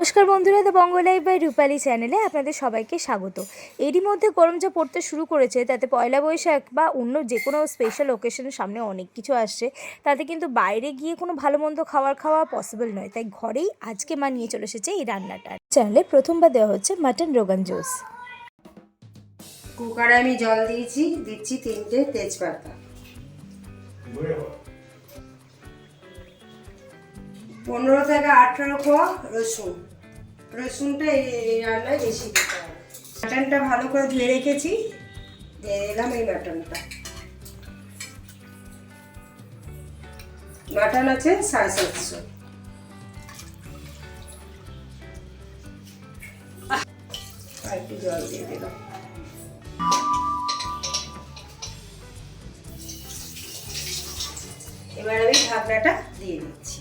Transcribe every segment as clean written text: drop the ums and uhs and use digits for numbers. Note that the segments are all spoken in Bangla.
নমস্কার বন্ধুরা, দ্য বঙ্গলাইভ বাই রূপালী চ্যানেলে আপনাদের সবাইকে স্বাগত। এরই মধ্যে গরম যা পড়তে শুরু করেছে, তাতে পয়লা বৈশাখ বা অন্য যে কোনো স্পেশাল ওকেশনের সামনে অনেক কিছু আসছে। তাতে কিন্তু বাইরে গিয়ে কোনো ভালো মন্দ খাওয়া পসিবল নয়, তাই ঘরেই আজকে মা নিয়ে চলে এসেছে এই রান্নাটা। চ্যানেলে প্রথমবার দেওয়া হচ্ছে মাটন রোগান জোশ। কুকারে আমি জল দিচ্ছি 3টে তেজপাতা, 15 থেকে 18 কোয়া রসুন। রসুনটা এই রান্নায় বেশি দিতে হবে। মাটনটা ভালো করে ধুয়ে রেখেছি, দিয়ে দিলাম এই মাটনটা। মাটন আছে 750। আর একটু জল দিয়ে দিলাম। এবার আমি ঢাকনাটা দিয়ে দিচ্ছি,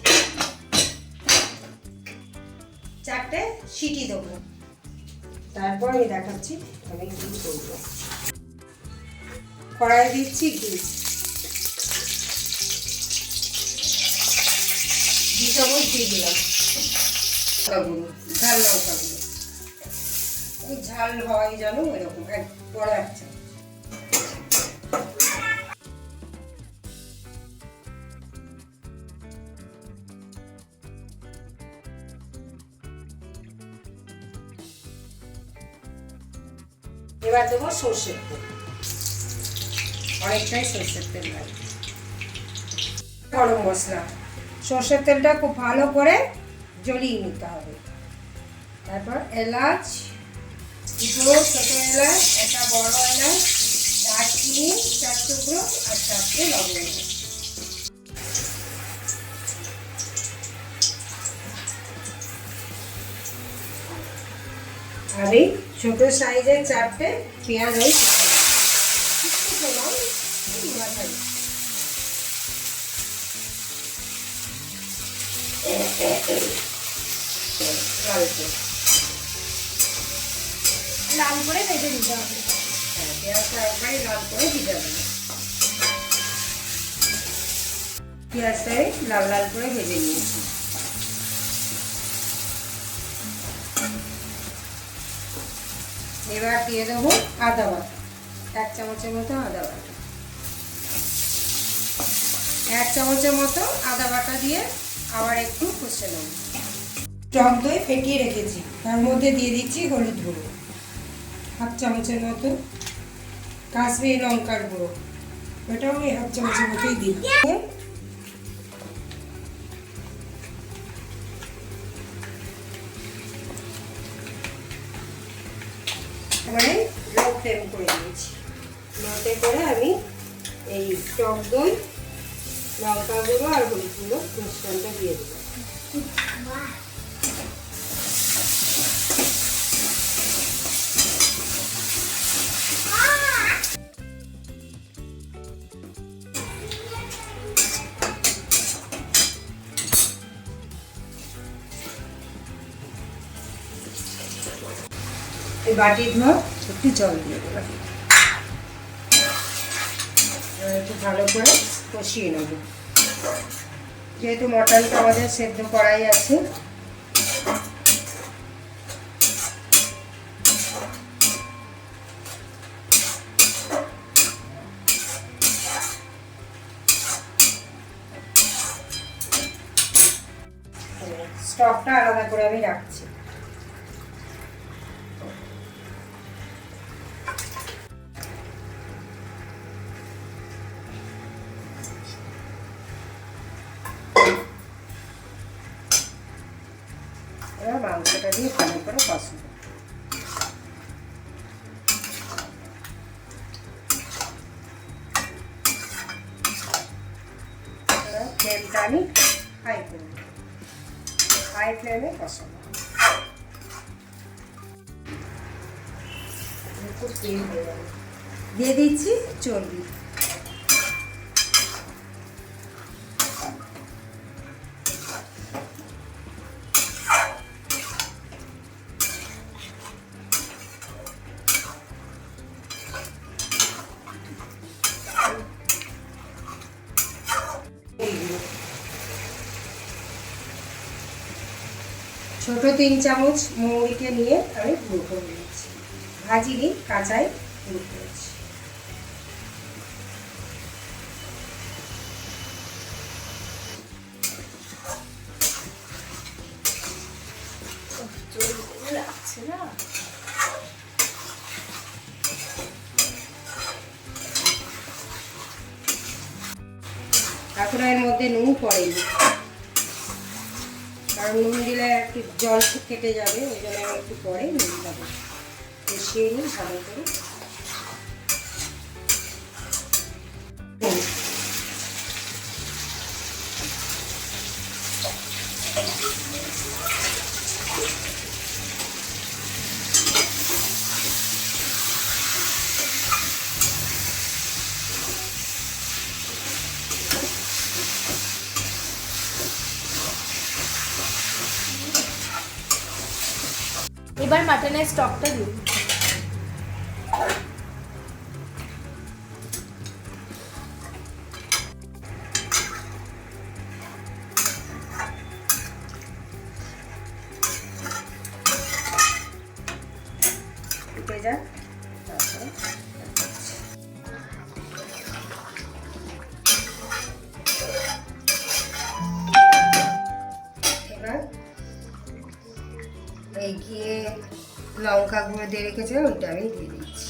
4টে সিটি দেবো। তারপর আমি দেখাচ্ছি আমি কি করবো। কড়াই দিচ্ছি ঘি, 2 চামচ দিয়ে দিলাম ঝাল লঙ্কা গুঁড়ো। ওই ঝাল হয় জানো এরকম বড় 1 চামচ। এবার দেবো সর্ষের তেল, অনেকটাই সর্ষের তেল লাগে। গরম মশলা, সর্ষের তেলটা খুব ভালো করে জ্বলিয়ে নিতে হবে। তারপর এলাচ, 2 ছোট এলাচ, 1 বড় এলাচ, দারচিনি 4 টুকরো আর 4টে লবঙ্গ। আমি ছোট সাইজের 4টে পেঁয়াজ ওই লাল করে ভেজে দিতে হবে। হ্যাঁ, পেঁয়াজটা একবারে লাল করে দিতে হবে। পেঁয়াজটাই লাল লাল করে ভেজে নিয়েছি। এবার দিয়ে দেবো আদা বাটা, 1 চামচের মতো আদা বাটা। 1 চামচের মতো আদা বাটা দিয়ে আবার একটু কষে নেব। টক দই ফেটিয়ে রেখেছি, তার মধ্যে দিয়ে দিচ্ছি হলুদ গুঁড়ো 1/2 চামচের মতো, কাশ্মীরি লঙ্কার গুঁড়ো, এটাও আমি 1/2 চামচের মতোই দিই। এবারে লো ফ্লেম করে দিয়েছি, মতে করে আমি এই টক দই, লঙ্কা গুঁড়ো আর হলুদ গুঁড়ো মিশ্রণটা দিয়ে দেবো। এই বাটি ধোয়া একটু জল দিয়ে দেবো, একটু ভালো করে কষিয়ে নেব। যেহেতু মটনটা আমাদের সেদ্ধ করাই আছে, স্টকটা আলাদা করে আমি রাখছি। এবার মাংসটা দিয়ে ভালো করে কষাবো। ফ্লেমটা আমি হাই ফ্লেমে কষাবো। দিয়ে দিচ্ছি চর্বি, ছোট 3 চামচ মৌরিকে নিয়ে আমি গুঁড়ো করে নিচ্ছি, ভাজিনি, কাঁচাই গুঁড়ো করেছি। লাগছে না এখন এর মধ্যে নুন পড়েনি, কারণ নুন দিলে একটু জল কেটে যাবে, ওই জন্য আমি একটু পরে নুন দেবো। মিশিয়ে নিই ভালো করে। এবার মাটনের স্টকটা দিই। ফুটে যাক, তারপরে এবার এই ঘিয়ে লঙ্কা গুঁড়ো দিয়ে রেখেছিলাম ওইটা আমি দিয়ে দিচ্ছি।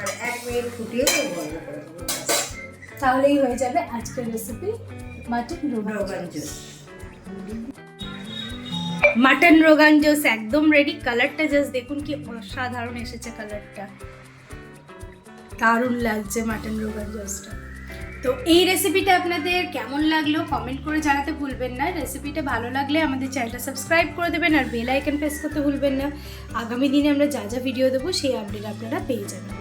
আর 1 মিনিট ফুটিয়ে বন্ধ করে দেবো, তাহলেই হয়ে যাবে আজকের recipe mutton rogan josh. Mutton rogan josh একদম রেডি। কালারটা জাস্ট দেখুন কি অসাধারণ এসেছে, কালারটা দারুণ লাগছে মাটন রোগান জোশটা। তো এই রেসিপিটা আপনাদের কেমন লাগলো কমেন্ট করে জানাতে ভুলবেন না। রেসিপিটা ভালো লাগলে আমাদের চ্যানেলটা সাবস্ক্রাইব করে দেবেন আর বেল আইকন প্রেস করতে ভুলবেন না। আগামী দিনে আমরা যা যা ভিডিও দেবো সেই আপডেট আপনারা পেয়ে যাবেন।